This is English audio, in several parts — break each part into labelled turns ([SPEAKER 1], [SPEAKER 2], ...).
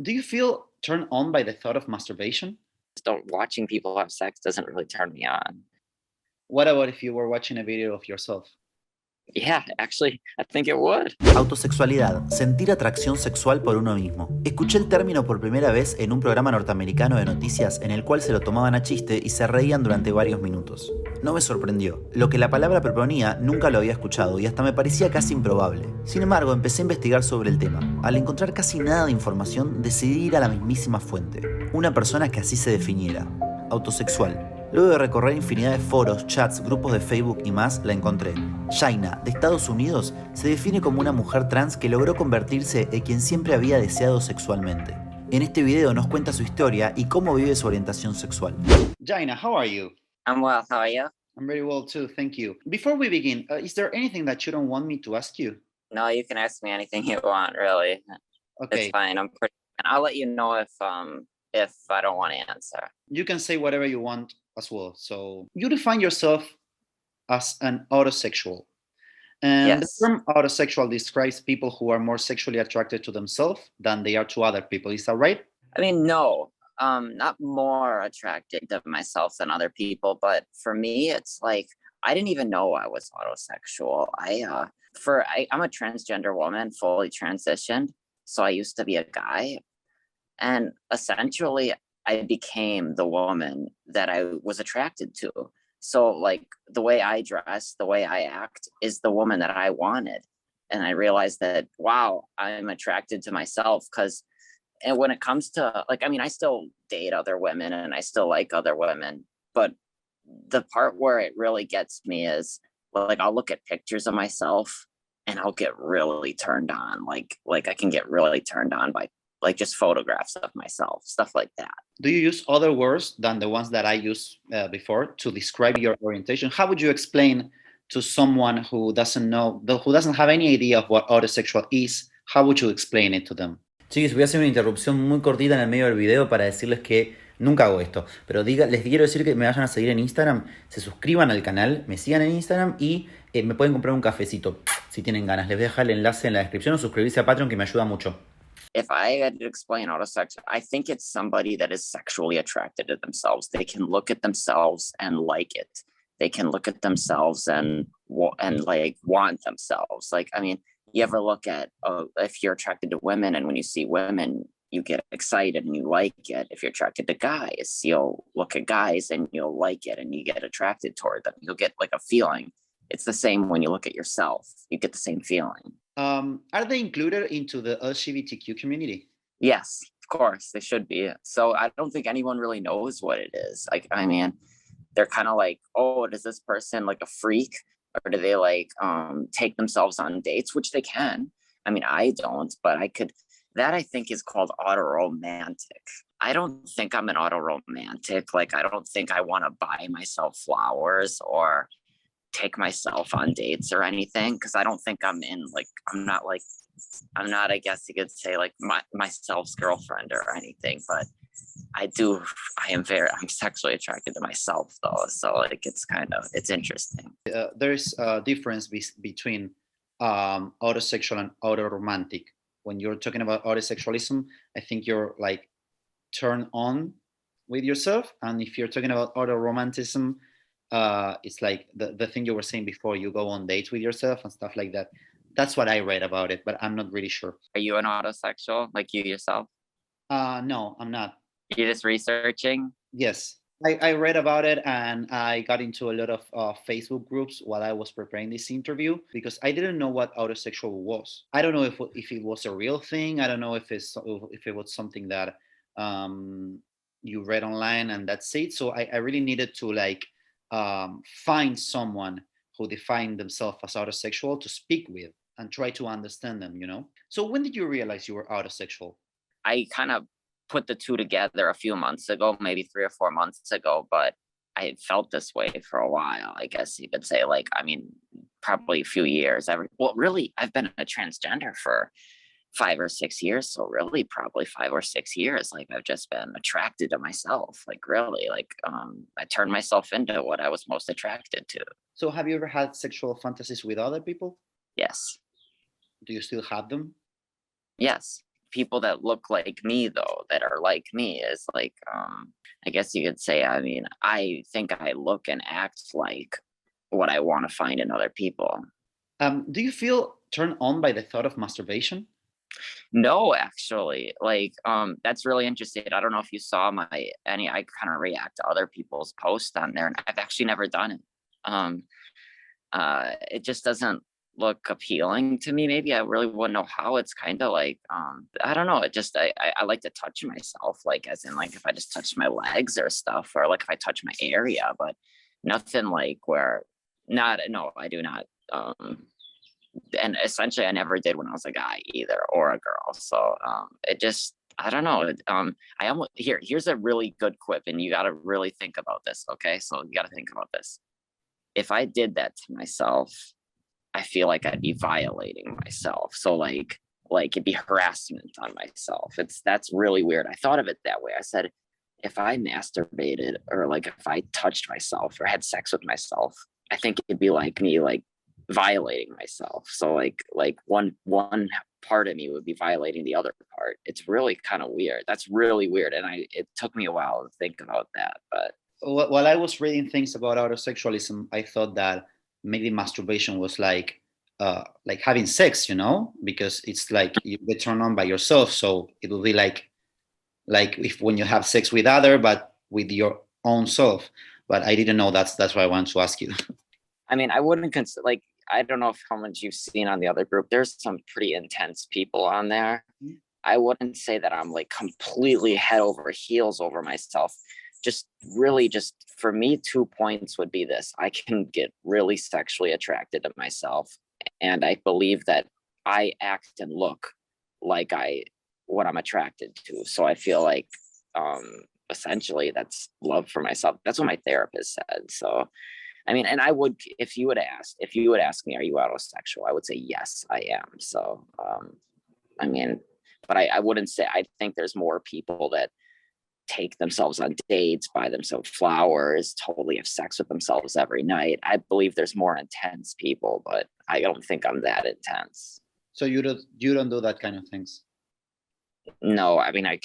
[SPEAKER 1] Do you feel turned on by the thought of masturbation?
[SPEAKER 2] Don't watching people have sex doesn't really turn me on.
[SPEAKER 1] What about if you were watching a video of yourself?
[SPEAKER 2] Yeah, actually, I think it would.
[SPEAKER 3] Autosexualidad, sentir atracción sexual por uno mismo. Escuché el término por primera vez en un programa norteamericano de noticias en el cual se lo tomaban a chiste y se reían durante varios minutos. No me sorprendió. Lo que la palabra proponía nunca lo había escuchado y hasta me parecía casi improbable. Sin embargo, empecé a investigar sobre el tema. Al encontrar casi nada de información, decidí ir a la mismísima fuente. Una persona que así se definiera. Autosexual. Luego de recorrer infinidad de foros, chats, grupos de Facebook y más, la encontré. Jaina, de Estados Unidos, se define como una mujer trans que logró convertirse en quien siempre había deseado sexualmente. En este video nos cuenta su historia y cómo vive su orientación sexual.
[SPEAKER 1] Jaina, how are you?
[SPEAKER 2] I'm well. How are you?
[SPEAKER 1] I'm very well too, thank you. Before we begin, is there anything that you don't want me to ask you?
[SPEAKER 2] No, you can ask me anything you want, really.
[SPEAKER 1] Okay.
[SPEAKER 2] It's fine. And I'll let you know if I don't want to answer.
[SPEAKER 1] You can say whatever you want as well. So you define yourself as an autosexual. And
[SPEAKER 2] Yes.
[SPEAKER 1] the term autosexual describes people who are more sexually attracted to themselves than they are to other people. Is that right?
[SPEAKER 2] I mean, no, not more attracted to myself than other people, but for me, it's like I didn't even know I was autosexual. I'm a transgender woman, fully transitioned, so I used to be a guy, and essentially, I became the woman that I was attracted to. So, like the way I dress, the way I act, is the woman that I wanted, and I realized that wow, I'm attracted to myself and when it comes to like, I mean, I still date other women and I still like other women, but the part where it really gets me is like I'll look at pictures of myself and I'll get really turned on. Like I can get really turned on by like just photographs of myself, stuff like that.
[SPEAKER 1] Do you use other words than the ones that I used before to describe your orientation? How would you explain to someone who doesn't know, who doesn't have any idea of what autosexual is? How would you explain it to them?
[SPEAKER 3] Chicos, voy a hacer una interrupción muy cortita en el medio del video para decirles que nunca hago esto. Pero les quiero decir que me vayan a seguir en Instagram, se suscriban al canal, me sigan en Instagram y me pueden comprar un cafecito si tienen ganas. Les voy a dejar el enlace en la descripción o suscribirse a Patreon que me ayuda mucho.
[SPEAKER 2] If I had to explain autosexual, I think it's somebody that is sexually attracted to themselves. They can look at themselves and like it. They can look at themselves and like want themselves. Like, I mean, you ever look at if you're attracted to women and when you see women, you get excited and you like it. If you're attracted to guys, you'll look at guys and you'll like it and you get attracted toward them. You'll get like a feeling. It's the same when you look at yourself. You get the same feeling.
[SPEAKER 1] Are they included into the LGBTQ community?
[SPEAKER 2] Yes, of course, they should be. So I don't think anyone really knows what it is. Like, I mean, they're kind of like, oh, is this person like a freak? Or do they like take themselves on dates, which they can. I mean, I don't, but I could. That I think is called autoromantic. I don't think I'm an autoromantic. Like, I don't think I want to buy myself flowers or take myself on dates or anything, because I don't think I'm not, I guess you could say like myself's girlfriend or anything, but I'm sexually attracted to myself though. So like, it's interesting.
[SPEAKER 1] There's a difference between autosexual and autoromantic. When you're talking about autosexualism, I think you're like turned on with yourself. And if you're talking about autoromanticism, it's like the thing you were saying before, you go on dates with yourself and stuff like that. That's what I read about it, but I'm not really sure.
[SPEAKER 2] Are you an autosexual, like you yourself?
[SPEAKER 1] No, I'm not.
[SPEAKER 2] You're just researching?
[SPEAKER 1] Yes, I read about it and I got into a lot of Facebook groups while I was preparing this interview because I didn't know what autosexual was. I don't know if it was a real thing. I don't know if it was something that you read online and that's it. So I really needed to like find someone who defined themselves as autosexual to speak with and try to understand them, you know? So when did you realize you were autosexual?
[SPEAKER 2] I kind of put the two together a few months ago, maybe 3 or 4 months ago, but I had felt this way for a while, I guess you could say. Like, I mean, probably a few years. Really, I've been a transgender for 5 or 6 years. So really probably 5 or 6 years. Like, I've just been attracted to myself. Like, really, like, I turned myself into what I was most attracted to.
[SPEAKER 1] So have you ever had sexual fantasies with other people?
[SPEAKER 2] Yes.
[SPEAKER 1] Do you still have them?
[SPEAKER 2] Yes. people that look like me, though, that are like me, is like, I guess you could say, I mean, I think I look and act like what I want to find in other people.
[SPEAKER 1] Do you feel turned on by the thought of masturbation?
[SPEAKER 2] No, actually, like, that's really interesting. I don't know if you saw I kind of react to other people's posts on there, and I've actually never done it. It just doesn't look appealing to me. Maybe I really wouldn't know how. It's kind of like, I don't know. It just, I like to touch myself, like, as in, like, if I just touch my legs or stuff, or like if I touch my area, but nothing like where, no, I do not. And essentially I never did when I was a guy either, or a girl. So it just, I don't know. I almost, here's a really good quip, and you got to really think about this. Okay. So you got to think about this. If I did that to myself, I feel like I'd be violating myself. So like it'd be harassment on myself. That's really weird. I thought of it that way. I said, if I masturbated, or like if I touched myself or had sex with myself, I think it'd be like me, like, violating myself. So like one part of me would be violating the other part. It's really kind of weird. That's really weird. And it took me a while to think about that. But
[SPEAKER 1] while I was reading things about autosexualism, I thought that maybe masturbation was like having sex, because it's like you get turned on by yourself. So it will be like if when you have sex with other, but with your own self. But I didn't know that's why I wanted to ask you.
[SPEAKER 2] I mean, I wouldn't consider, like, I don't know how much you've seen on the other group. There's some pretty intense people on there. Mm-hmm. I wouldn't say that I'm like completely head over heels over myself. Just really, just for me, 2 points would be this. I can get really sexually attracted to myself. And I believe that I act and look like what I'm attracted to. So I feel like essentially that's love for myself. That's what my therapist said. So I mean, and I would, if you would ask me, are you autosexual? I would say, yes, I am. So, I mean, but I wouldn't say, I think there's more people that take themselves on dates, buy themselves flowers, totally have sex with themselves every night. I believe there's more intense people, but I don't think I'm that intense.
[SPEAKER 1] So you don't do that kind of things?
[SPEAKER 2] No, I mean, I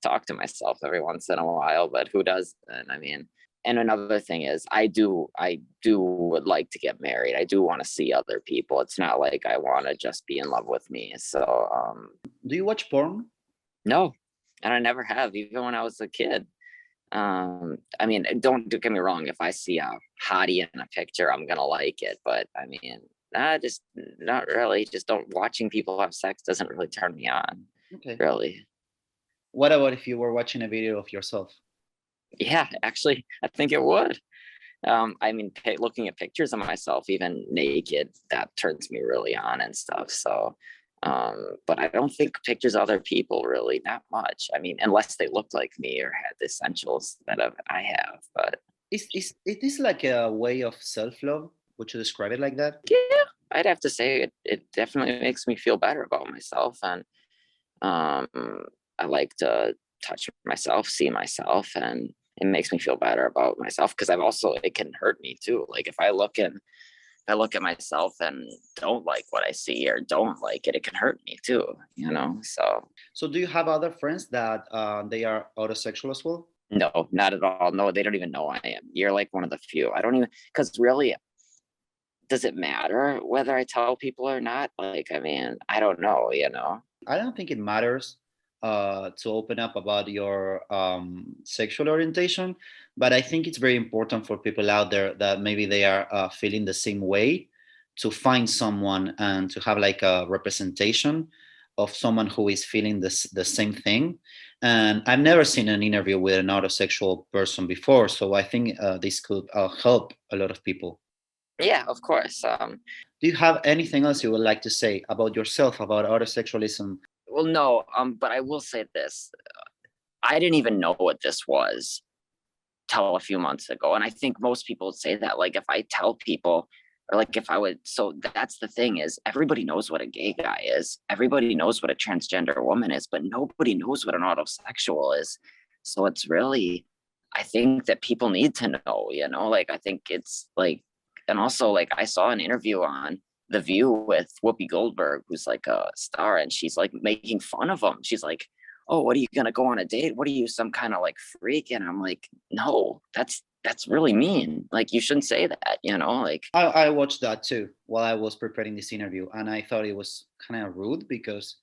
[SPEAKER 2] talk to myself every once in a while, but who does? And I mean, and another thing is I do would like to get married. I do want to see other people. It's not like I want to just be in love with me. So
[SPEAKER 1] do you watch porn?
[SPEAKER 2] No, and I never have, even when I was a kid. I mean, don't get me wrong. If I see a hottie in a picture, I'm gonna like it. But I mean, just not really. Just watching people have sex doesn't really turn me on. Okay. Really.
[SPEAKER 1] What about if you were watching a video of yourself?
[SPEAKER 2] Yeah, actually, I think it would. I mean, looking at pictures of myself, even naked, that turns me really on and stuff. So, but I don't think pictures of other people really, not much. I mean, unless they looked like me or had the essentials that I have. But
[SPEAKER 1] is this like a way of self-love? Would you describe it like that?
[SPEAKER 2] Yeah, I'd have to say it definitely makes me feel better about myself. And I like to touch myself, see myself, and it makes me feel better about myself, because it can hurt me too. Like if I look at myself and don't like what I see or don't like it, it can hurt me too, So
[SPEAKER 1] do you have other friends that they are autosexual as well?
[SPEAKER 2] No, not at all. No, they don't even know I am. You're like one of the few. I don't even, because really, does it matter whether I tell people or not? Like, I mean, I don't know,
[SPEAKER 1] I don't think it matters to open up about your sexual orientation, but I think it's very important for people out there that maybe they are feeling the same way, to find someone and to have like a representation of someone who is feeling the same thing. And I've never seen an interview with an autosexual person before, so I think this could help a lot of people.
[SPEAKER 2] Yeah, of course.
[SPEAKER 1] Do you have anything else you would like to say about yourself, about autosexualism?
[SPEAKER 2] Well, no, but I will say this. I didn't even know what this was till a few months ago. And I think most people would say that, like, if I tell people, or like if I would, so that's the thing, is everybody knows what a gay guy is. Everybody knows what a transgender woman is, but nobody knows what an autosexual is. So it's really, I think that people need to know, like, I think it's like, and also like I saw an interview on The View with Whoopi Goldberg, who's like a star, and she's like making fun of him. She's like, oh, what are you gonna go on a date? What are you, some kind of like freak? And I'm like, no, that's really mean. Like, you shouldn't say that, you know? Like,
[SPEAKER 1] I watched that too while I was preparing this interview, and I thought it was kind of rude because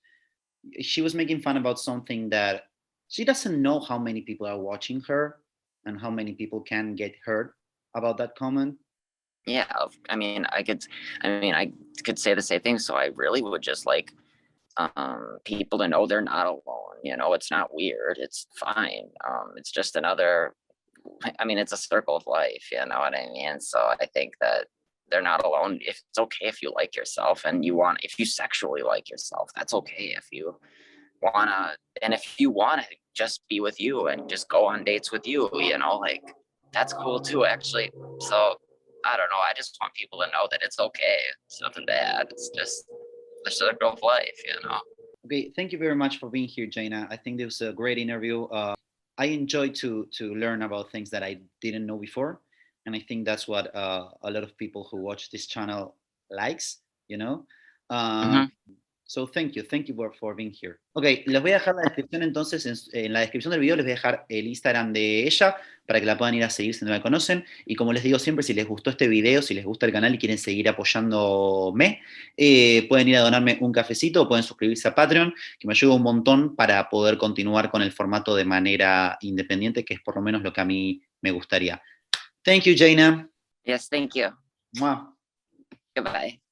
[SPEAKER 1] she was making fun about something that she doesn't know how many people are watching her and how many people can get hurt about that comment.
[SPEAKER 2] yeah, I mean, I could say the same thing. So I really would just like people to know they're not alone. You know, it's not weird. It's fine. It's just another, I mean, it's a circle of life, you know what I mean? So I think that they're not alone. If it's okay if you like yourself and if you sexually like yourself, that's okay. If you if you wanna just be with you and just go on dates with you, you know, like, that's cool too, actually. So I don't know. I just want people to know that it's okay. It's nothing bad. It's just the circle of life, you know.
[SPEAKER 1] Okay, thank you very much for being here, Jaina. I think this was a great interview. I enjoyed to learn about things that I didn't know before, and I think that's what a lot of people who watch this channel likes, you know.
[SPEAKER 2] Mhm.
[SPEAKER 1] So thank you for being here. Ok, les voy a dejar la descripción entonces, en la descripción del video les voy a dejar el Instagram de ella para que la puedan ir a seguir si no la conocen. Y como les digo siempre, si les gustó este video, si les gusta el canal y quieren seguir apoyándome, pueden ir a donarme un cafecito o pueden suscribirse a Patreon, que me ayuda un montón para poder continuar con el formato de manera independiente, que es por lo menos lo que a mí me gustaría. Thank you, Jaina.
[SPEAKER 2] Yes, thank you.
[SPEAKER 1] Mwah.
[SPEAKER 2] Goodbye.